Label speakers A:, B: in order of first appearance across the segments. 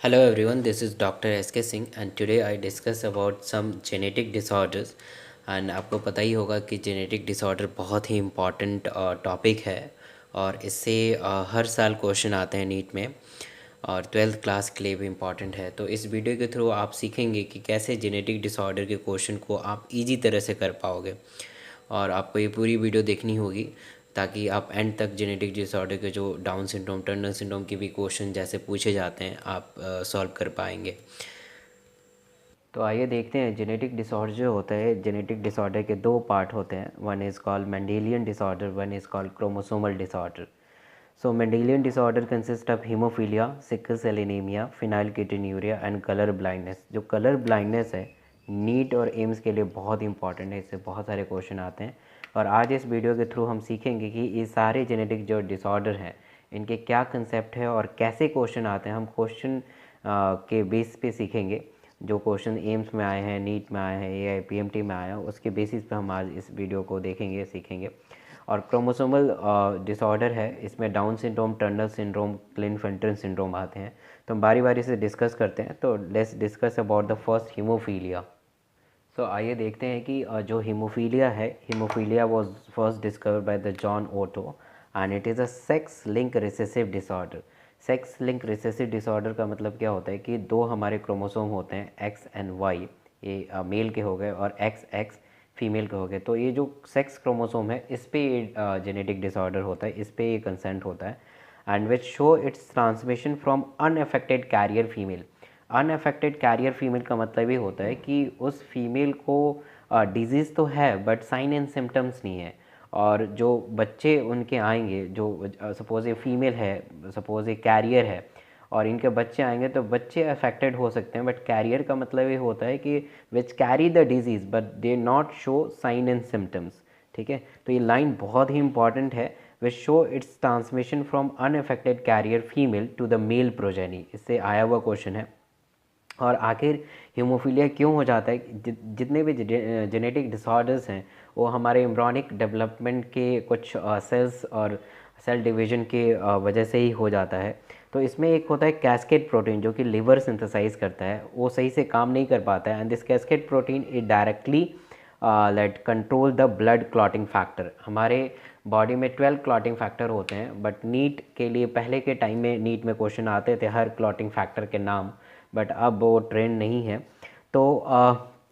A: Hello everyone, this is Dr. S.K. Singh and today I discuss about some genetic disorders and आपको पता ही होगा कि genetic disorder बहुत ही important topic है और इससे हर साल क्वेश्चन आते हैं नीट में और ट्वेल्थ क्लास के लिए भी इम्पॉर्टेंट है। तो इस वीडियो के थ्रू आप सीखेंगे कि कैसे जेनेटिक डिसऑर्डर के क्वेश्चन को आप इजी तरह से कर पाओगे और आपको ये पूरी वीडियो देखनी होगी ताकि आप एंड तक जेनेटिक डिसऑर्डर के जो डाउन सिंड्रोम टर्नर सिंड्रोम के भी क्वेश्चन जैसे पूछे जाते हैं आप सॉल्व कर पाएंगे। तो आइए देखते हैं जेनेटिक डिसऑर्डर जो होता है। जेनेटिक डिसऑर्डर के दो पार्ट होते हैं, one is called Mendelian disorder, one is called chromosomal disorder. So Mendelian disorder consist of haemophilia, sickle cell anaemia, phenylketonuria and colour blindness. जो कलर ब्लाइंडनेस है नीट और एम्स के लिए बहुत इंपॉर्टेंट है, इससे बहुत सारे क्वेश्चन आते हैं और आज इस वीडियो के थ्रू हम सीखेंगे कि ये सारे जेनेटिक जो डिसऑर्डर हैं इनके क्या कंसेप्ट है और कैसे क्वेश्चन आते हैं। हम क्वेश्चन के बेस पे सीखेंगे, जो क्वेश्चन एम्स में आए हैं, नीट में आए हैं, AIPMT में आए हैं, उसके बेसिस पे हम आज इस वीडियो को देखेंगे सीखेंगे। और क्रोमोसोमल डिसऑर्डर है, इसमें Down syndrome, Turner syndrome, Klinefelter syndrome आते हैं। तो हम बारी बारी से डिस्कस करते हैं। तो let's discuss about the first haemophilia. So आइए देखते हैं कि जो हीमोफीलिया है, haemophilia was first discovered by the John Otto and it is a sex link recessive disorder. Sex link recessive disorder का मतलब क्या होता है कि दो हमारे क्रोमोसोम होते हैं एक्स एंड वाई, ये मेल के हो गए और एक्स एक्स फीमेल के हो गए। तो ये जो सेक्स क्रोमोसोम है इस पे ये जेनेटिक डिसऑर्डर होता है, इस पे ये कंसेंट होता है and which show its transmission from unaffected carrier female. Unaffected carrier female का मतलब ये होता है कि उस फीमेल को डिजीज़ तो है बट साइन एंड सिम्टम्स नहीं है। और जो बच्चे उनके आएंगे, जो सपोज़ ये फीमेल है, सपोज़ ये कैरियर है और इनके बच्चे आएंगे तो बच्चे अफेक्टेड हो सकते हैं, बट कैरियर का मतलब ये होता है कि which carry the disease but they not show sign and symptoms. ठीक है, तो ये लाइन बहुत ही इंपॉर्टेंट है, which show its transmission from unaffected carrier female to the male progeny. इससे आया हुआ क्वेश्चन है। और आखिर हीमोफीलिया क्यों हो जाता है? जितने भी जेनेटिक डिसऑर्डर्स हैं वो हमारे एम्ब्रॉनिक डेवलपमेंट के कुछ सेल्स और सेल डिवीजन के वजह से ही हो जाता है। तो इसमें एक होता है कैस्केड प्रोटीन जो कि लिवर सिंथेसाइज करता है, वो सही से काम नहीं कर पाता है and this cascade protein it directly let control the blood clotting factor. हमारे बॉडी में 12 क्लॉटिंग फैक्टर होते हैं, बट नीट के लिए पहले के टाइम में नीट में क्वेश्चन आते थे हर क्लॉटिंग फैक्टर के नाम, बट अब वो ट्रेंड नहीं है। तो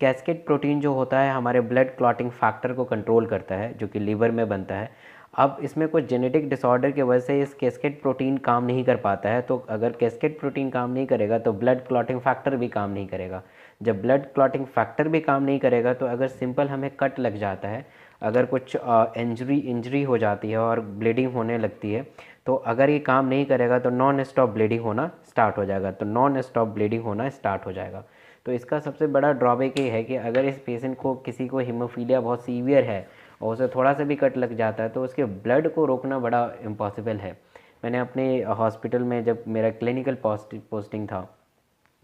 A: कैस्केड प्रोटीन जो होता है हमारे ब्लड क्लॉटिंग फैक्टर को कंट्रोल करता है, जो कि लीवर में बनता है। अब इसमें कुछ जेनेटिक डिसऑर्डर की वजह से इस कैस्केड प्रोटीन काम नहीं कर पाता है। तो अगर कैस्केड प्रोटीन काम नहीं करेगा तो ब्लड क्लॉटिंग फैक्टर भी काम नहीं करेगा। जब ब्लड क्लॉटिंग फैक्टर भी काम नहीं करेगा तो अगर सिंपल हमें कट लग जाता है, अगर कुछ इंजरी हो जाती है और ब्लीडिंग होने लगती है, तो अगर ये काम नहीं करेगा तो नॉन स्टॉप ब्लीडिंग होना स्टार्ट हो जाएगा। तो नॉन स्टॉप ब्लीडिंग होना स्टार्ट हो जाएगा। तो इसका सबसे बड़ा ड्रॉबैक ये है कि अगर इस पेशेंट को, किसी को हीमोफीलिया बहुत सीवियर है और उसे थोड़ा सा भी कट लग जाता है तो उसके ब्लड को रोकना बड़ा इम्पॉसिबल है। मैंने अपने हॉस्पिटल में जब मेरा क्लिनिकल पोस्टिंग था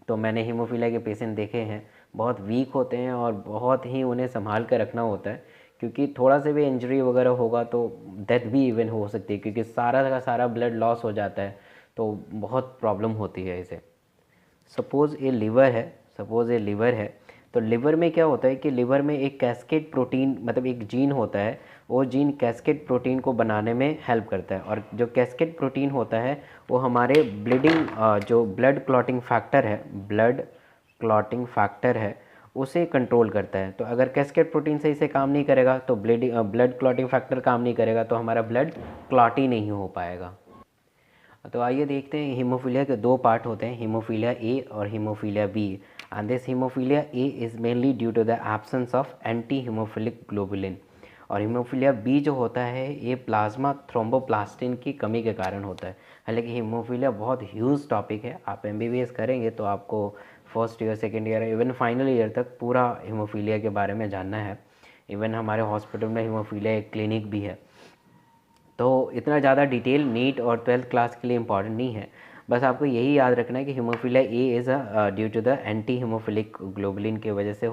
A: तो मैंने हीमोफीलिया के पेशेंट देखे हैं, बहुत वीक होते हैं और बहुत ही उन्हें संभाल कर रखना होता है, क्योंकि थोड़ा से भी इंजरी वगैरह होगा तो डेथ भी इवन हो सकती है, क्योंकि सारा का सारा ब्लड लॉस हो जाता है। तो बहुत प्रॉब्लम होती है इसे। सपोज़ ये लिवर है, सपोज़ ये लिवर है, तो लिवर में क्या होता है कि लिवर में एक कैस्केड प्रोटीन, मतलब एक जीन होता है, वो जीन कैस्केड प्रोटीन को बनाने में हेल्प करता है। और जो कैस्केड प्रोटीन होता है वो हमारे ब्लीडिंग, जो ब्लड क्लॉटिंग फैक्टर है, ब्लड क्लॉटिंग फैक्टर है, उसे कंट्रोल करता है। तो अगर कैस्केड प्रोटीन सही से काम नहीं करेगा तो ब्लड क्लॉटिंग फैक्टर काम नहीं करेगा, तो हमारा ब्लड क्लॉट ही नहीं हो पाएगा। तो आइए देखते हैं, हीमोफीलिया के दो पार्ट होते हैं, हीमोफीलिया ए और haemophilia B. And this haemophilia A is mainly due to the absence of anti haemophilic globulin. और हीमोफीलिया बी जो होता है ये प्लाज्मा थ्रोम्बोप्लास्टिन की कमी के कारण होता है। हालांकि हीमोफीलिया बहुत ह्यूज टॉपिक है, आप MBBS करेंगे तो आपको first year, second year, even final year तक पूरा हीमोफीलिया के बारे में जानना है। इवन हमारे हॉस्पिटल में हीमोफीलिया एक क्लिनिक भी है। तो इतना ज़्यादा डिटेल नीट और ट्वेल्थ क्लास के लिए इम्पॉर्टेंट नहीं है, बस आपको यही याद रखना है कि haemophilia A is due to the anti haemophilic globulin की वजह से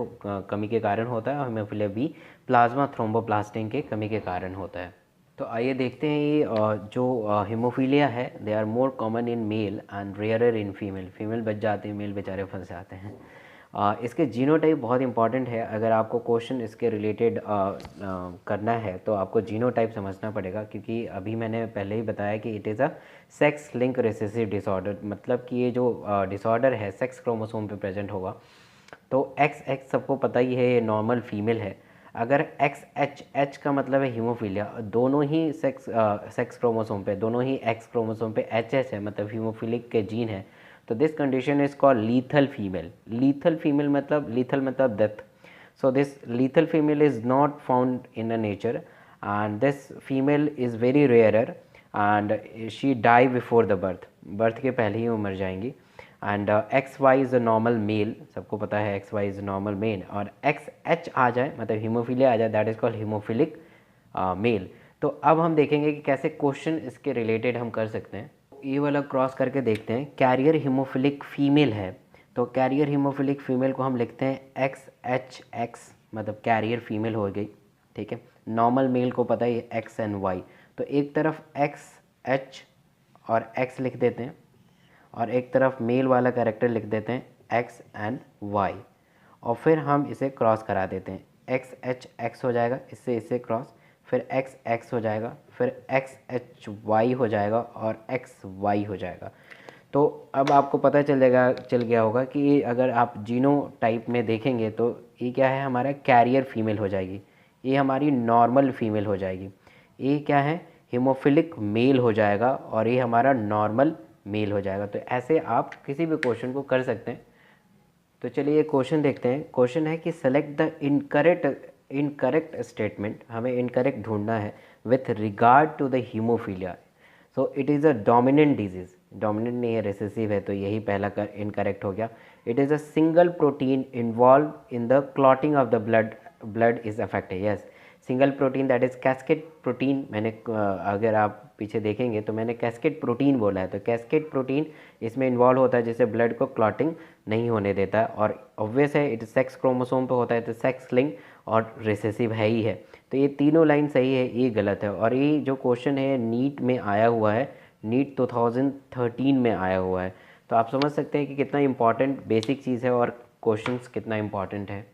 A: कमी के कारण होता है, और हीमोफीलिया बी प्लाज्मा थ्रोम्बोप्लास्टिन के कमी के कारण होता है। तो आइए देखते हैं ये जो हीमोफीलिया है they are more common in male and rarer in female. Female बच जाते हैं, मेल बेचारे फंस जाते हैं। इसके जीनोटाइप बहुत इंपॉर्टेंट है। अगर आपको क्वेश्चन इसके रिलेटेड करना है तो आपको जीनोटाइप समझना पड़ेगा, क्योंकि अभी मैंने पहले ही बताया कि it is a sex link recessive disorder. मतलब कि ये जो डिसऑर्डर है सेक्स क्रोमोसोम पे प्रेजेंट होगा। तो एक्स एक्स सबको पता ही है, ये नॉर्मल फीमेल है। अगर एक्स एच एच का मतलब है हीमोफीलिया, दोनों ही सेक्स क्रोमोसोम पे, दोनों ही एक्स क्रोमोसोम पे एच एच है, मतलब हीमोफिलिक के जीन है, तो this condition is called lethal female. Lethal female मतलब, लीथल मतलब death. So this lethal female is not found in the nature, and this female is very rarer, and she die before the birth. birth के पहले ही वो मर जाएंगी। And X Y is a normal male, सबको पता है X Y is normal male. और X H आ जाए मतलब हीमोफीलिया आ जाए, that is called haemophilic male. तो अब हम देखेंगे कि कैसे क्वेश्चन इसके रिलेटेड हम कर सकते हैं। ये वाला क्रॉस करके देखते हैं। कैरियर हीमोफिलिक फीमेल है, तो कैरियर हीमोफिलिक फीमेल को हम लिखते हैं एक्स एच एक्स, मतलब कैरियर फीमेल हो गई। ठीक है, नॉर्मल मेल को पता ही एक्स एंड वाई, तो एक तरफ एक्स एच और एक्स लिख देते हैं, और एक तरफ मेल वाला कैरेक्टर लिख देते हैं एक्स एंड वाई, और फिर हम इसे क्रॉस करा देते हैं। एक्स एच एक्स हो जाएगा, इससे इसे क्रॉस, फिर एक्स एक्स हो जाएगा, फिर एक्स एच वाई हो जाएगा, और एक्स वाई हो जाएगा। तो अब आपको पता चल गया होगा कि अगर आप जीनो टाइप में देखेंगे तो ये क्या है, हमारा कैरियर फीमेल हो जाएगी, ये हमारी नॉर्मल फीमेल हो जाएगी, ये क्या है, हीमोफिलिक मेल हो जाएगा, और ये हमारा नॉर्मल मेल हो जाएगा। तो ऐसे आप किसी भी क्वेश्चन को कर सकते हैं। तो चलिए ये क्वेश्चन देखते हैं। क्वेश्चन है कि सेलेक्ट द इनकरेक्ट स्टेटमेंट, हमें इनकरेक्ट ढूंढना है with regard to the haemophilia. So it is a dominant disease, dominant नहीं है, रिसेसिव है, तो यही पहला इनकरेक्ट हो गया। It is a single protein involve in the clotting of the blood is affected. Yes, single protein that is cascade protein. मैंने अगर आप पीछे देखेंगे तो मैंने कैस्केड प्रोटीन बोला है, तो कैस्केड प्रोटीन इसमें इन्वॉल्व होता है जिससे ब्लड को क्लॉटिंग नहीं होने देता है, और ऑब्वियस है इट सेक्स क्रोमोसोम पे होता है, तो सेक्स लिंक और रिसेसिव है ही है। तो ये तीनों लाइन सही है, ये गलत है। और ये जो क्वेश्चन है नीट में आया हुआ है, नीट 2013 में आया हुआ है। तो आप समझ सकते हैं कि कितना इंपॉर्टेंट बेसिक चीज़ है और क्वेश्चंस कितना इंपॉर्टेंट है।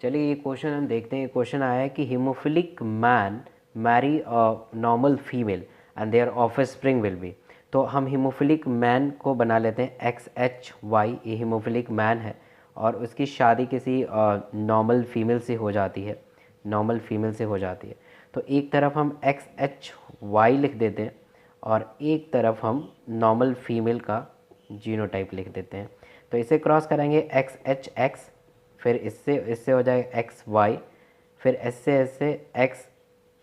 A: चलिए ये क्वेश्चन हम देखते हैं। क्वेश्चन आया है कि haemophilic man marry a normal female and their offspring will be. तो हम हीमोफिलिक मैन को बना लेते हैं एक्स एच वाई, ये हीमोफिलिक मैन है, और उसकी शादी किसी नॉर्मल फीमेल से हो जाती है, नॉर्मल फीमेल से हो जाती है। तो एक तरफ हम एक्स एच वाई लिख देते हैं, और एक तरफ हम नॉर्मल फीमेल का जीनोटाइप लिख देते हैं। तो इसे क्रॉस करेंगे एक्स एच एक्स, फिर इससे इससे हो जाएगा एक्स वाई, फिर इससे X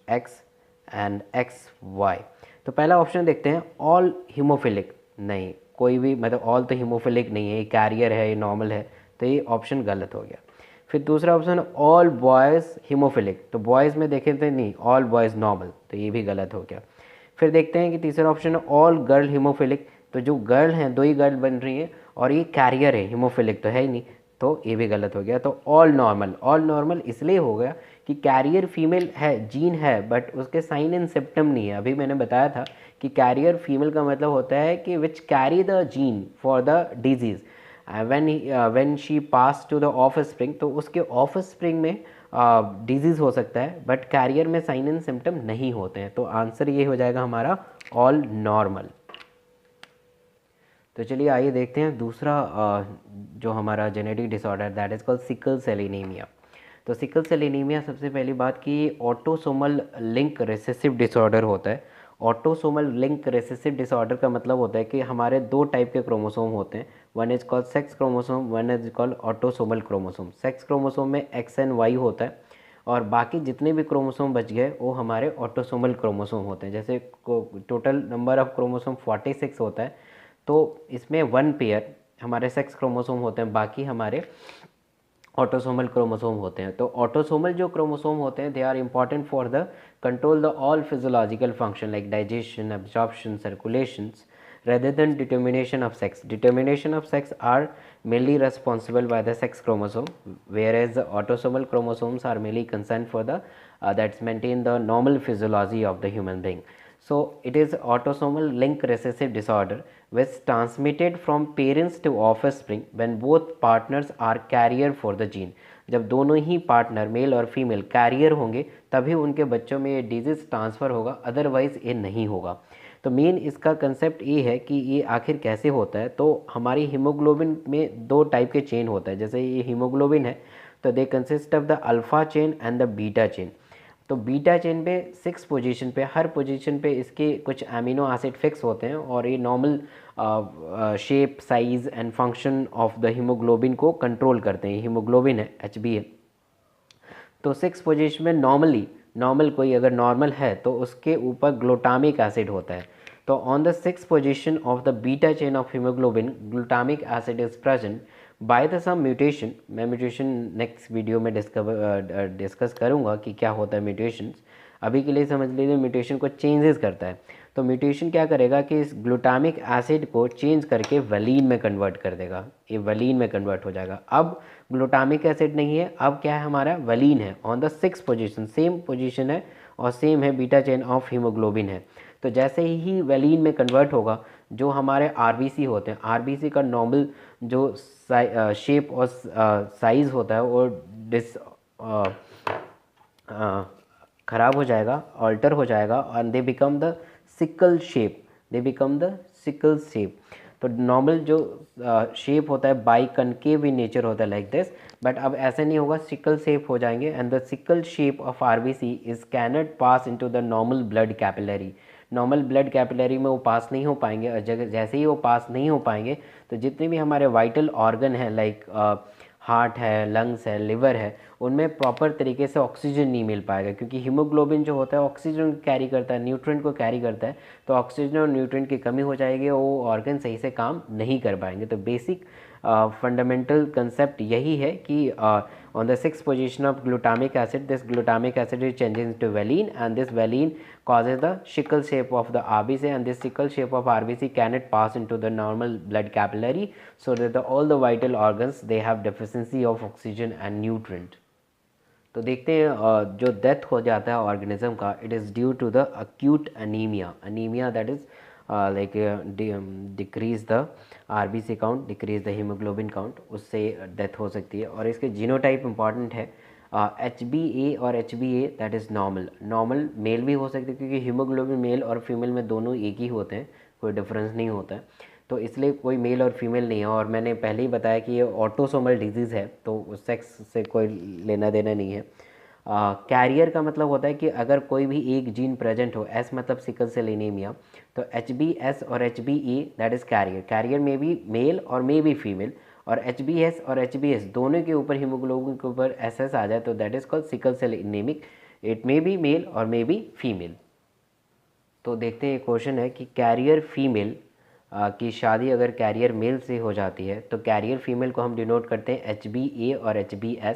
A: X and X Y. तो पहला ऑप्शन देखते हैं, ऑल हीमोफिलिक। नहीं, कोई भी, मतलब ऑल तो हीमोफिलिक नहीं है, ये कैरियर है, ये नॉर्मल है, तो ये ऑप्शन गलत हो गया। फिर दूसरा ऑप्शन ऑल बॉयज़ हीमोफिलिक, तो बॉयज़ में देखें तो नहीं, ऑल बॉयज़ नॉर्मल, तो ये भी गलत हो गया। फिर देखते हैं कि तीसरा ऑप्शन है ऑल गर्ल हीमोफिलिक, तो जो गर्ल हैं, दो ही गर्ल बन रही हैं, और ये कैरियर है, हीमोफिलिक तो है ही नहीं, तो ये भी गलत हो गया। तो ऑल नॉर्मल, ऑल नॉर्मल इसलिए हो गया कि कैरियर फीमेल है, जीन है, बट उसके साइन एंड सिम्टम नहीं है। अभी मैंने बताया था कि कैरियर फीमेल का मतलब होता है कि which carry the gene for the disease, when she pass to the offspring, तो उसके ऑफ स्प्रिंग में डिजीज़ हो सकता है, बट कैरियर में साइन एंड सिम्टम नहीं होते हैं। तो आंसर ये हो जाएगा हमारा ऑल नॉर्मल। तो चलिए आइए देखते हैं दूसरा जो हमारा genetic disorder, that is called sickle cell anaemia. तो सिकल सेल एनीमिया सबसे पहली बात कि ऑटोसोमल लिंक रिसेसिव डिसऑर्डर होता है। ऑटोसोमल लिंक रिसेसिव डिसऑर्डर का मतलब होता है कि हमारे दो टाइप के क्रोमोसोम होते हैं, one is called sex chromosome, one is called autosomal chromosome. Sex chromosome में एक्स एंड वाई होता है, और बाकी जितने भी क्रोमोसोम बच गए वो हमारे ऑटोसोमल क्रोमोसोम होते हैं। जैसे टोटल नंबर ऑफ क्रोमोसोम 46 होता है, तो इसमें वन पेयर हमारे सेक्स क्रोमोसोम होते हैं, बाकी हमारे ऑटोसोमल क्रोमोसोम होते हैं। तो ऑटोसोमल जो क्रोमोसोम होते हैं, they are important for the control the all physiological function like digestion, absorption, circulations, rather than determination of sex. Determination of sex are mainly responsible by the sex chromosome, whereas the autosomal chromosomes are mainly concerned for the that's maintain the normal physiology of the human being. So it is autosomal link recessive disorder which transmitted from parents to offspring when both partners are carrier for the gene. जब दोनों ही partner mail और female carrier होंगे तभी उनके बच्चों में ये disease transfer होगा, अदरवाइज ये नहीं होगा। तो मेन इसका कंसेप्ट ये है कि ये आखिर कैसे होता है। तो हमारी हीमोग्लोबिन में दो टाइप के चेन होता है। जैसे ये हीमोग्लोबिन है तो they consist of the alpha chain and the beta chain. तो बीटा चेन पे 6 पोजीशन पे, हर पोजीशन पे इसके कुछ अमीनो एसिड फिक्स होते हैं और ये normal shape, size and function of the haemoglobin को कंट्रोल करते हैं। हीमोग्लोबिन है HbA। तो 6 पोजीशन में नॉर्मल कोई अगर नॉर्मल है तो उसके ऊपर ग्लूटामिक एसिड होता है। तो on the 6 position of the beta chain of haemoglobin glutamic acid is present by the some mutation. मैं म्यूटेशन नेक्स्ट वीडियो में डिस्कस करूँगा कि क्या होता है म्यूटेशंस। अभी के लिए समझ लीजिए म्यूटेशन को चेंजेस करता है। तो म्यूटेशन क्या करेगा कि इस ग्लूटामिक एसिड को चेंज करके वलीन में कन्वर्ट कर देगा। ये वलीन में कन्वर्ट हो जाएगा। अब ग्लूटामिक एसिड नहीं है, अब क्या है हमारा वलीन है on the 6 position. Same position है और सेम है बीटा चेन ऑफ हीमोग्लोबिन है। तो जैसे ही वलीन में कन्वर्ट होगा, जो हमारे आरबीसी होते हैं, आरबीसी का नॉर्मल जो शेप और साइज़ होता है वो ख़राब हो जाएगा, ऑल्टर हो जाएगा और they become the sickle shape. They become the sickle shape. तो नॉर्मल जो शेप होता है बाई कनकेव इन नेचर होता है लाइक दिस, बट अब ऐसे नहीं होगा, सिकल शेप हो जाएंगे and the sickle shape of RBC is cannot pass into the normal blood capillary. Normal blood capillary में वो पास नहीं हो पाएंगे और जैसे ही वो पास नहीं हो पाएंगे तो जितने भी हमारे वाइटल ऑर्गन हैं लाइक हार्ट है, लंग्स है, लिवर है, उनमें प्रॉपर तरीके से ऑक्सीजन नहीं मिल पाएगा क्योंकि हीमोग्लोबिन जो होता है ऑक्सीजन कैरी करता है, न्यूट्रिएंट को कैरी करता है। तो ऑक्सीजन और न्यूट्रिएंट की कमी हो जाएगी, वो ऑर्गन सही से काम नहीं कर पाएंगे। तो बेसिक फंडामेंटल कंसेप्ट यही है कि on the 6th position of glutamic acid, this glutamic acid is changes into valine and this valine causes the sickle shape of the RBC and this sickle shape of RBC cannot pass into the normal blood capillary so that all the vital organs they have deficiency of oxygen and nutrient। तो देखते हैं जो death हो जाता है organism का, it is due to the acute anaemia that is like decrease the RBC count, decrease the haemoglobin count, उससे death हो सकती है। और इसके जीनोटाइप इंपॉर्टेंट है HbA और HbA that is normal male भी हो सकती है क्योंकि हीमोग्लोबिन मेल और फीमेल में दोनों एक ही होते हैं, कोई डिफरेंस नहीं होता है। तो इसलिए कोई मेल और फीमेल नहीं है। और मैंने पहले ही बताया कि ये ऑटोसोमल डिजीज़ है तो सेक्स से कोई लेना देना नहीं है। कैरियर का मतलब होता है कि अगर कोई भी एक जीन प्रेजेंट हो, एस मतलब सिकल सेल एनीमिया, तो HbS और HbA दैट इज़ कैरियर में भी मेल और मे भी फीमेल, और HbS और HbS दोनों के ऊपर हीमोग्लोबिन के ऊपर SS आ जाए तो that is called sickle cell anaemic. It may be male और मे बी फीमेल। तो देखते हैं क्वेश्चन है कि कैरियर फीमेल की शादी अगर कैरियर मेल से हो जाती है तो कैरियर फीमेल को हम डिनोट करते हैं HbA और HbS,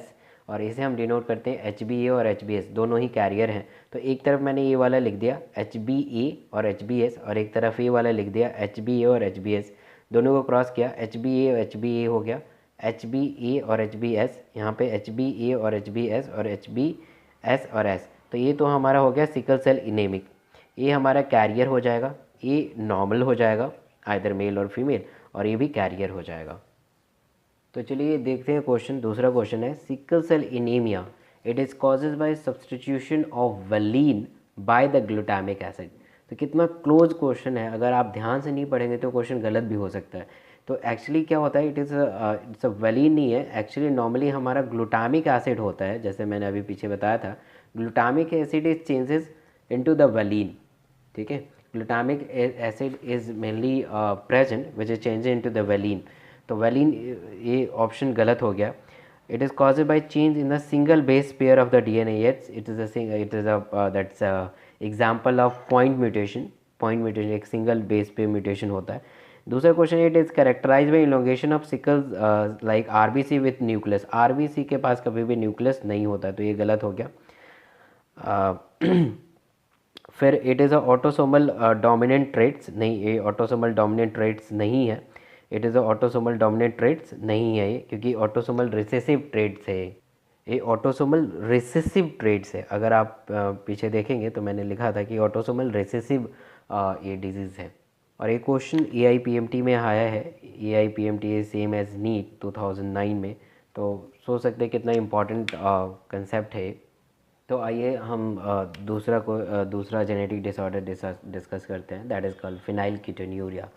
A: और इसे हम डिनोट करते हैं HbA और HbS, दोनों ही कैरियर हैं। तो एक तरफ मैंने ये वाला लिख दिया HbA और HbS और एक तरफ ये वाला लिख दिया HbA और HbS, दोनों को क्रॉस किया HbA और HbA हो गया, HbA और HbS, यहाँ पे HbA और HbS और HbS और S। तो ये तो हमारा हो गया सिकल सेल एनीमिक। ये हमारा कैरियर हो जाएगा, ये नॉर्मल हो जाएगा आइदर मेल और फीमेल, और ये भी कैरियर हो जाएगा। तो चलिए देखते हैं क्वेश्चन। दूसरा क्वेश्चन है sickle cell anaemia it is causes by substitution of valine by the glutamic acid. तो कितना क्लोज क्वेश्चन है, अगर आप ध्यान से नहीं पढ़ेंगे तो क्वेश्चन गलत भी हो सकता है। तो एक्चुअली क्या होता है, इट्स अ वेलिन नहीं है, एक्चुअली नॉर्मली हमारा ग्लूटामिक एसिड होता है। जैसे मैंने अभी पीछे बताया था, glutamic acid is changes into the valine, ठीक है। Glutamic acid is mainly present which is change into the valine. तो वेलिन ये ऑप्शन गलत हो गया। It is caused by change in the single base pair of the DNA। It is that's example of point mutation. Point mutation एक single base पे mutation होता है। दूसरा question, it is characterise by elongation of sickles like RBC with nucleus. RBC के पास कभी भी nucleus नहीं होता है, तो ये गलत हो गया। फिर it is a autosomal dominant traits, नहीं ये ऑटोसोमल डोमिनेंट ट्रेट्स नहीं है। It is a autosomal dominant traits नहीं है ये, क्योंकि ऑटोसोमल रिसेसिव ट्रेट्स है ये ऑटोसोमल रिसेसिव ट्रेट्स है। अगर आप पीछे देखेंगे तो मैंने लिखा था कि ऑटोसोमल रिसेसिव ये डिजीज़ है। और एक क्वेश्चन AIPMT में आया है, AIPMT is same as NEET 2009 में, तो सोच सकते हैं कितना इम्पोर्टेंट कंसेप्ट है। तो आइए हम दूसरा जेनेटिक डिसऑर्डर डिस्कस करते हैं, that is called phenylketonuria.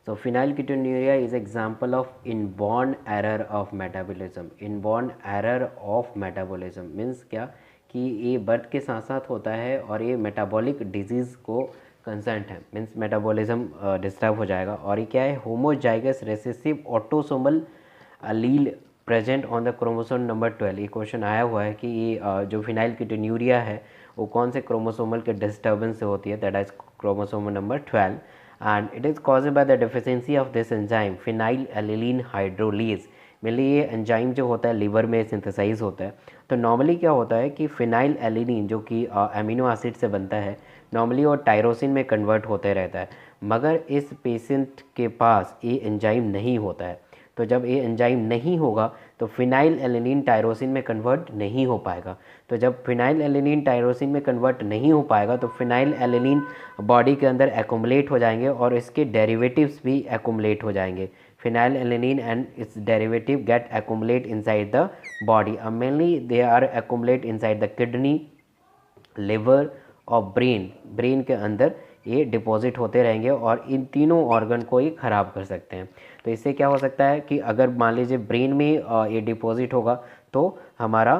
A: So phenylketonuria is example of inborn error of metabolism. Inborn error of metabolism means क्या कि ये बर्थ के साथ साथ होता है और ये मेटाबॉलिक डिजीज़ को कंसर्न है, मीन्स मेटाबॉलिज्म डिस्टर्ब हो जाएगा। और ये क्या है, homozygous recessive autosomal allele present on the chromosome number 12। ये क्वेश्चन आया हुआ है कि ये जो फिनाइलकीटोन्यूरिया है वो कौन से क्रोमोसोमल के डिस्टर्बेंस से होती है, that is chromosome number 12, and it is caused by the deficiency of this enzyme phenyl alanine hydrolase. Mainly ये एंजाइम जो होता है लिवर में सिंथेसाइज होता है। तो नॉर्मली क्या होता है कि फिनाइल एलिलीन जो कि अमीनो एसिड से बनता है, नॉर्मली वो टायरोसिन में कन्वर्ट होते रहता है, मगर इस पेशेंट के पास ये एंजाइम नहीं होता है। तो जब ये एंजाइम नहीं होगा तो फिनाइल एलेनिन टायरोसिन में कन्वर्ट नहीं हो पाएगा। तो जब फिनाइल एलेनिन टायरोसिन में कन्वर्ट नहीं हो पाएगा तो फिनाइल एलेनिन बॉडी के अंदर एक्युमुलेट हो जाएंगे और इसके डेरिवेटिव्स भी एक्युमुलेट हो जाएंगे। Phenylalanine and its derivative get accumulate inside the body. Mainly they are accumulate inside the kidney, liver और ब्रेन के अंदर ये डिपॉजिट होते रहेंगे और इन तीनों ऑर्गन को ये ख़राब कर सकते हैं। तो इससे क्या हो सकता है कि अगर मान लीजिए ब्रेन में ये डिपॉजिट होगा तो हमारा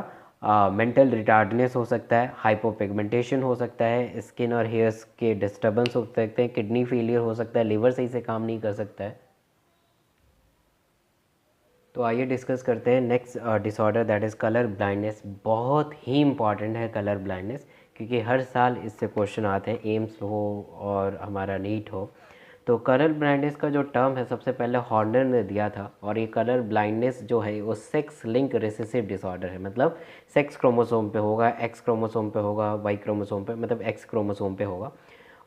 A: मेंटल रिटार्डनेस हो सकता है, हाइपोपिगमेंटेशन हो सकता है, स्किन और हेयर्स के डिस्टर्बेंस हो सकते हैं, किडनी फेलियर हो सकता है, लिवर सही से काम नहीं कर सकता है। तो आइए डिस्कस करते हैं next disorder, that is colour blindness. बहुत ही इंपॉर्टेंट है कलर ब्लाइंडनेस, क्योंकि हर साल इससे क्वेश्चन आते हैं, एम्स हो और हमारा नीट हो। तो कलर ब्लाइंडनेस का जो टर्म है सबसे पहले हॉर्नर ने दिया था, और ये कलर ब्लाइंडनेस जो है वो सेक्स लिंक रिसेसिव डिसऑर्डर है। मतलब सेक्स क्रोमोसोम पे होगा, एक्स क्रोमोसोम पे होगा, वाई क्रोमोसोम पे, मतलब एक्स क्रोमोसोम पे होगा।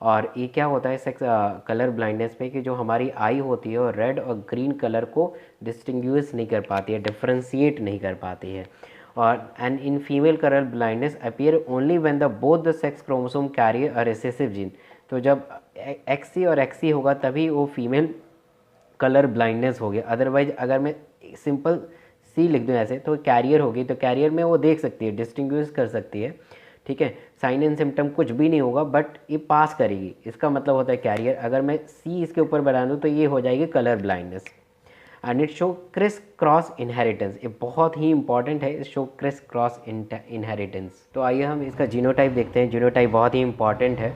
A: और ये क्या होता है सेक्स कलर ब्लाइंडनेस में कि जो हमारी आई होती है वो रेड और ग्रीन कलर को डिस्टिंग्विश नहीं कर पाती है, डिफ्रेंशिएट नहीं कर पाती है। और and in female colour blindness appear only when the both the sex chromosome carry a recessive gene. तो जब एक्सी और एक्सी होगा तभी वो फीमेल कलर ब्लाइंडनेस हो गया। अदरवाइज अगर मैं सिंपल सी लिख दूँ ऐसे तो कैरियर होगी, तो कैरियर में वो देख सकती है, डिस्टिंग्विश कर सकती है, ठीक है। साइन एंड सिम्टम कुछ भी नहीं होगा बट ये पास करेगी, इसका मतलब होता है कैरियर। अगर मैं सी इसके ऊपर बना दूँ तो ये हो जाएगी colour blindness. And it show criss cross inheritance, ये बहुत ही इंपॉर्टेंट है, शो क्रिस क्रॉस इनहेरिटेंस। तो आइए हम इसका जीनोटाइप देखते हैं। जीनोटाइप बहुत ही इंपॉर्टेंट है।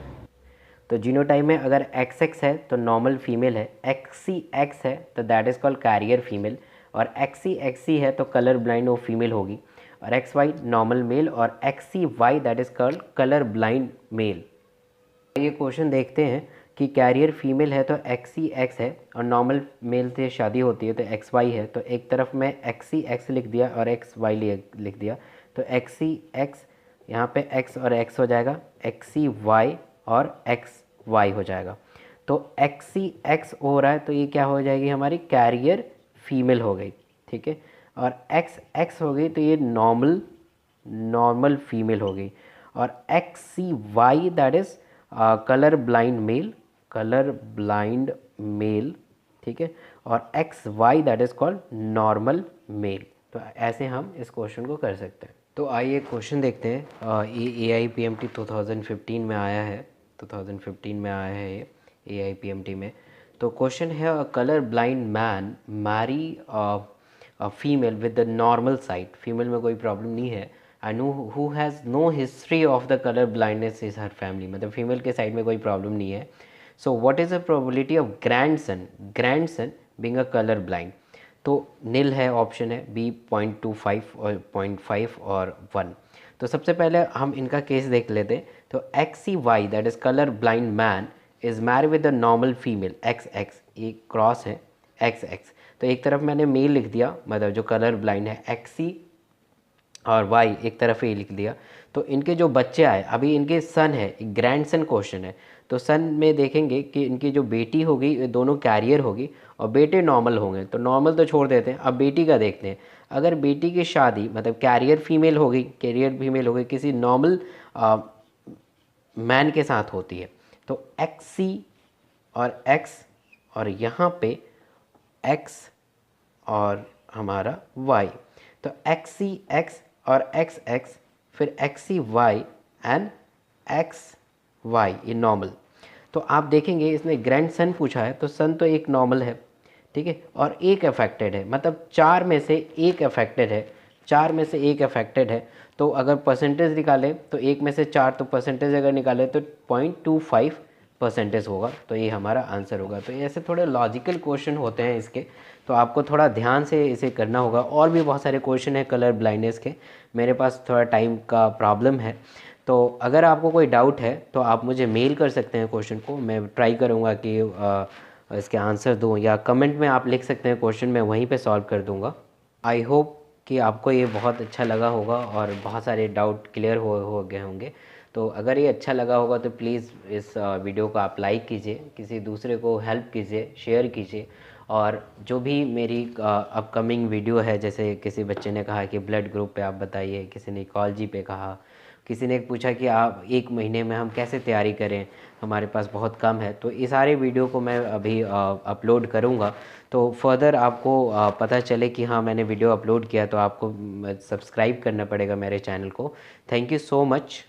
A: तो जीनोटाइप में अगर XX है तो नॉर्मल फीमेल है, XCX है तो that is called carrier female, और XCXC है तो कलर ब्लाइंड वो फीमेल होगी, और XY नॉर्मल मेल, और XCY that is called colour blind mail. ये क्वेश्चन देखते हैं कि कैरियर फीमेल है तो XCX है, और नॉर्मल मेल से शादी होती है तो XY है। तो एक तरफ मैं XCX लिख दिया और XY लिख दिया, तो XCX यहाँ पे X और X हो जाएगा, XCY और XY हो जाएगा। तो XCX हो रहा है तो ये क्या हो जाएगी, हमारी कैरियर फीमेल हो गई, ठीक है। और XX हो गई तो ये नॉर्मल फीमेल हो गई, और XCY that is colour blind male, ठीक है, और XY that is called normal male. तो ऐसे हम इस क्वेश्चन को कर सकते हैं। तो आइए क्वेश्चन देखते हैं। ये AIPMT 2015 में आया है, 2015 में आया है ये AIPMT में। तो क्वेश्चन है, a colour blind man marry female with the normal sight, female में कोई प्रॉब्लम नहीं है, and who has no history of the colour blindness is her family, मतलब फीमेल के साइड में कोई प्रॉब्लम नहीं है। So what is the probability of grandson being a colour blind. तो नील है, ऑप्शन है बी 0.25 और 0.5 और 1। तो सबसे पहले हम इनका केस देख लेते हैं। तो XCY that is colour blind man is married with the normal female XX, ये क्रॉस है XX। तो एक तरफ मैंने मेल लिख दिया, मतलब जो कलर ब्लाइंड है XC, और वाई एक तरफ ही लिख दिया। तो इनके जो बच्चे आए, अभी इनके सन है, ग्रैंड सन क्वेश्चन है, तो सन में देखेंगे कि इनकी जो बेटी होगी ये दोनों कैरियर होगी और बेटे नॉर्मल होंगे। तो नॉर्मल तो छोड़ देते हैं, अब बेटी का देखते हैं। अगर बेटी की शादी मतलब कैरियर फीमेल होगी, कैरियर फीमेल होगी किसी नॉर्मल मैन के साथ होती है, तो एक्स सी और एक्स और यहाँ पे एक्स और हमारा y, तो एक्स सी एक्स और एक्स एक्स, फिर X C Y and X Y ये नॉर्मल। तो आप देखेंगे इसने ग्रैंड सन पूछा है, तो सन तो एक नॉर्मल है, ठीक है, और एक अफेक्टेड है, मतलब 4 में से एक अफेक्टेड है, 4 में से एक अफेक्टेड है। तो अगर परसेंटेज निकालें तो 1 में से 4, तो परसेंटेज अगर निकालें तो 0.25% होगा। तो ये हमारा आंसर होगा। तो ऐसे थोड़े लॉजिकल क्वेश्चन होते हैं इसके, तो आपको थोड़ा ध्यान से इसे करना होगा। और भी बहुत सारे क्वेश्चन हैं कलर ब्लाइंडनेस के, मेरे पास थोड़ा टाइम का प्रॉब्लम है। तो अगर आपको कोई डाउट है तो आप मुझे मेल कर सकते हैं क्वेश्चन को, मैं ट्राई करूँगा कि इसके आंसर दूँ, या कमेंट में आप लिख सकते हैं क्वेश्चन, मैं वहीं पे सॉल्व कर दूँगा। आई होप कि आपको ये बहुत अच्छा लगा होगा और बहुत सारे डाउट क्लियर हो गए होंगे। तो अगर ये अच्छा लगा होगा तो प्लीज़ इस वीडियो को आप लाइक कीजिए, किसी दूसरे को हेल्प कीजिए, शेयर कीजिए। और जो भी मेरी अपकमिंग वीडियो है, जैसे किसी बच्चे ने कहा कि ब्लड ग्रुप पे आप बताइए, किसी ने इकोलॉजी पे कहा, किसी ने पूछा कि आप 1 महीने में हम कैसे तैयारी करें, हमारे पास बहुत कम है, तो ये सारे वीडियो को मैं अभी अपलोड करूँगा। तो फर्दर आपको पता चले कि हाँ मैंने वीडियो अपलोड किया, तो आपको सब्सक्राइब करना पड़ेगा मेरे चैनल को। Thank you so much.